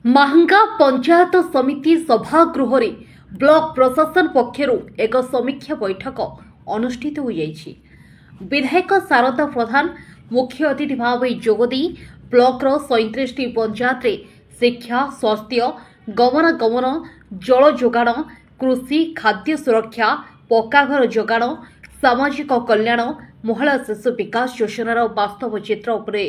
माहंगा पंचायत समिति सभागृह ब्लॉक प्रशासन पक्षरु एक समीक्षा बैठक अनुष्ठित हो जाइछि। विधायक शारदा प्रधान मुख्य अतिथि भाव जोगदी ब्लॉक 37 पंचायत रे शिक्षा, स्वास्थ्य, गमनागमन, जल जोगाण, कृषि, खाद्य सुरक्षा, पक्काघर जोगाण, सामाजिक कल्याण, महिला शिशु विकास योजनार वास्तव चित्र उपरे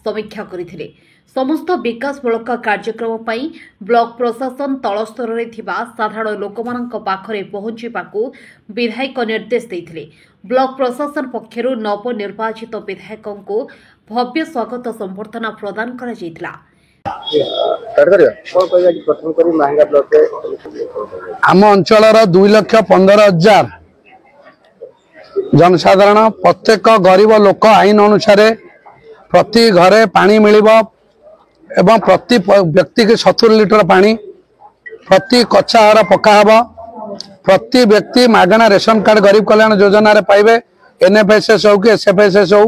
समीक्षा करथिले। समस्त विकासमूलक कार्यक्रम पई ब्लॉक प्रशासन तल स्तर रे थिबा साधारण लोकमानक पाखरे पहुंचीबाकू विधायक निर्देश देथिले। ब्लॉक प्रशासन पक्षरु नवनिर्वाचित विधायकंकु भव्य स्वागत संबर्धना प्रदान करा जैतला। आम अंचल 2,15,000 जनसाधारण प्रत्येक गरीब लोक आईन अनुसार प्रति घरे पानी मिलिबो एवं प्रति व्यक्ति के 70 लिटर पानी प्रति कच्चा घर पक्का हब प्रति व्यक्ति मागଣା रेशन कार्ड गरीब कल्याण योजना रे पाइबे एनएफएसएस हो कि एसएफएसएस हो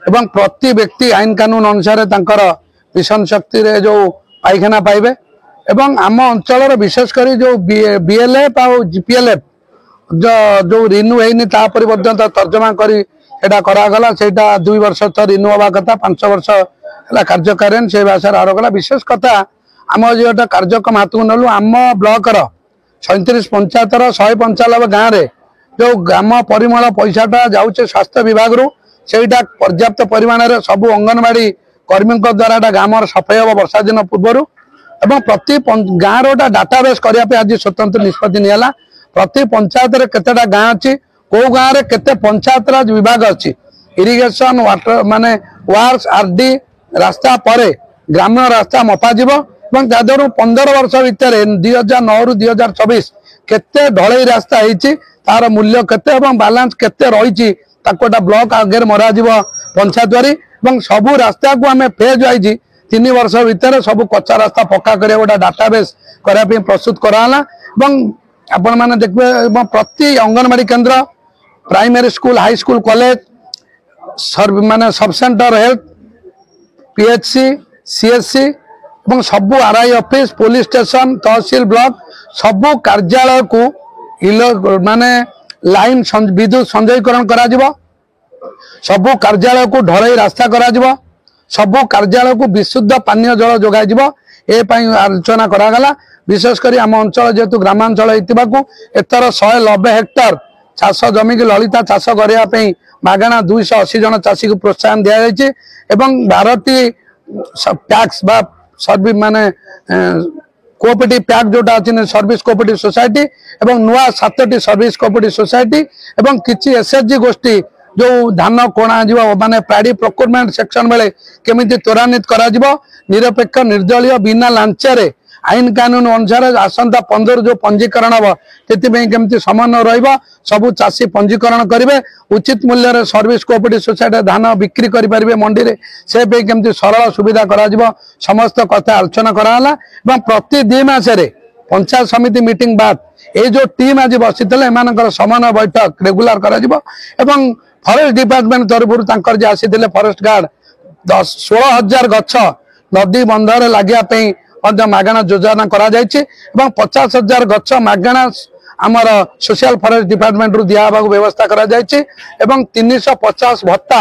एवं प्रति व्यक्ति आईन कानून अनुसार तांकर मिशन शक्ति रे जो पाइखाना पाइबे एवं आम अंचल विशेष कर जो बीएलएफ और जीपीएलएफ जो रिन्यू होनी पर्यंत तर्जमा करी करागला से 2 वर्ष तो रिन्यू हवा कथा 5 वर्ष है कार्यकारण से भाषा आरगला विशेष कथा आम जो कार्यक्रम हाथ को नलु आम ब्लॉक 37 पंचायत 195 गाँव में जो ग्राम परिमल पैसाटा जाऊे स्वास्थ्य विभाग रू सेटा पर्याप्त परिमाण में सबू अंगनवाड़ी कर्मी द्वारा ग्राम सफाई हम वर्षा दिन पूर्व एवं प्रति गाँव रोटा डाटाबेस करने आज स्वतंत्र निष्पत्ति निला प्रति पंचायत केतेटा गाँव अच्छी कौ गाँव में केते पंचायत राज विभाग अच्छी इरिगेशन वाटर माने वार्स आरडी रास्ता पर ग्रामीण रास्ता मपा जीव 15 वर्ष भितर 2009 रु 2024 केते ढलई रास्ता होती तार मूल्य केते एवं बालांस केते रही ब्लॉक आगे मरा जीव पंचायत वारी सबू रास्ता को आम फेज वाइज 3 वर्ष भितर सब कच्चा रास्ता पक्का कर गोटे डाटाबेस करने प्रस्तुत कराला आपण मैंने देखिए प्रति अंगनवाड़ी केन्द्र primary school high school college माने सब सेंटर हेल्थ पीएचसी सीएससी एवं सबू RI office police station tehsil block सबू कार्यालय को माने लाइन विद्युत संजयकरण करा जिवो सबू कार्यालय को ढलई रास्ता करा जिवो सबू कार्यालय को विशुद्ध पानीय जल जोगाई जिवो ए पई आलोचना करागला। विशेषकर आम अंचल जेहेतु ग्रामांचल एथर 190 हेक्टर चाष जमी की ललिता चाष करने मागଣା 280 जन चाषी को प्रोत्साहन दि जाए एवं 12टी टैक्स सर्विस माने कोऑपरेटिव पैक जोटा अच्छी सर्विस कोऑपरेटिव सोसाइटी एवं नुआ 7टी सर्विस कोऑपरेटिव सोसाइटी एवं किछि एसएचजी गोष्ठी जो धान कोणा जीव माने प्राडी प्रोक्योरमेंट सेक्शन बेले केमिति त्वरान्वित करा जीव निरपेक्ष निर्दलीय बिना लांचरे आईन कानून अनुसार आसंता 15 जो पंजीकरण हम केमती समन्वय रहिबा सबु चाषी पंजीकरण करेंगे उचित मूल्य रे सर्विस कोऑपरेटिव सोसाइटी धान बिक्री करि परिबे मंडी रे से केमती सरल सुविधा करा जिवो समस्त कथा आलोचना कराला एवं प्रति 2 मास रे पंचायत समिति मीटिंग बाद ए जो टीम आज बसितले एमानकर समन्वय बैठक रेगुलर करा जिवो एवं फॉरेस्ट डिपार्टमेंट तरफ तांकर जे आसीथिले फॉरेस्ट गार्ड 16,000 गछ नदी बंधर लागिया पई मागଣା योजना करा जायछि एवं 50,000 गछ मागଣା आमर सोशल फॉरेस्ट डिपार्टमेंट रु दिया व्यवस्था करा जायछि एवं 350 भत्ता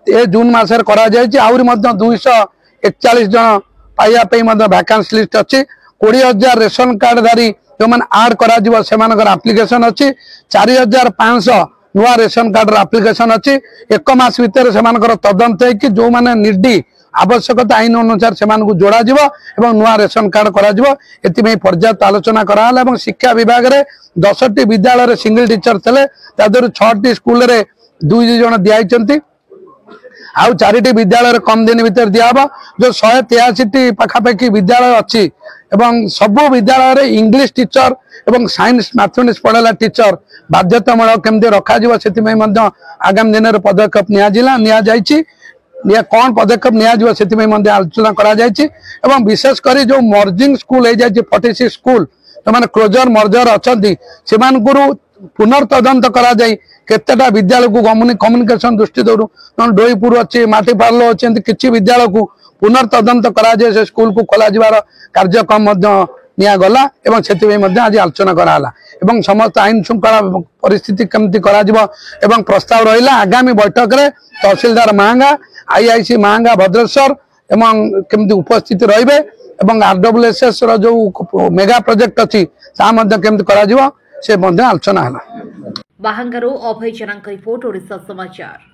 ए जून मासर करा जायछि आउरी मध्य 241 जन पाइया पे मध्य वैकेंसी लिस्ट अछि 20,000 रेशन कार्ड धारी जो माने ऐड करा जिवो सेमानकर एप्लीकेशन अछि 4,500 नुआ रेशन कार्ड एप्लीकेशन अच्छी 1 मास भितर सेमानकर तदंत है जो माने निर्डी आवश्यकता आईन अनुसार से जोड़ा जीव एवं नुआ रेशन कार्ड करा जिवो एतिमे पर्याप्त आलोचना कराला एवं शिक्षा विभाग रे 10टी विद्यालय रे सिंगल टीचर थे तादर 6टी स्कूल रे 2 जन दिखाई आउ 4टी विद्यालय रे कम दिन भीतर दिया जो 183 पाखापाखि विद्यालय अच्छी एवं सबु विद्यालय रे इंग्लिश टीचर एवं साइंस मैथमेटिक्स पढ़ाला टीचर बाध्यतामूलक केमती रखा से आगामी दिन में पदक्षेप निया कौन पदक्षेप नि आलोचना करा विशेष कर जो मर्जिंग स्कूल हो जाए 46 स्कूल जो मैंने क्लोजर मर्जर अच्छा से पुनर्तदंत करा जाए केतेटा विद्यालय को कम्युनिकेशन दृष्टि दौर डोईपुर अच्छी माटीपाल अच्छी किसी विद्यालय को पुनर्तदंत करा जे से स्कूल को खोला जिवार कार्यक्रम निगला एवं से आज आलोचना कराला एवं समस्त आईन श्रृंखला परिस्थिति केमती करा एवं प्रस्ताव रहा आगामी बैठक में तहसीलदार महांगा आईआईसी महांगा भद्रेश्वर एवं केमती उपस्थित रहिबे एवं आरडब्ल्यूएसएस रो जो मेगा प्रोजेक्ट अच्छी केमती करा से आलोचना है। बाहांगारू अभय जनांक रिपोर्ट ओडिशा समाचार।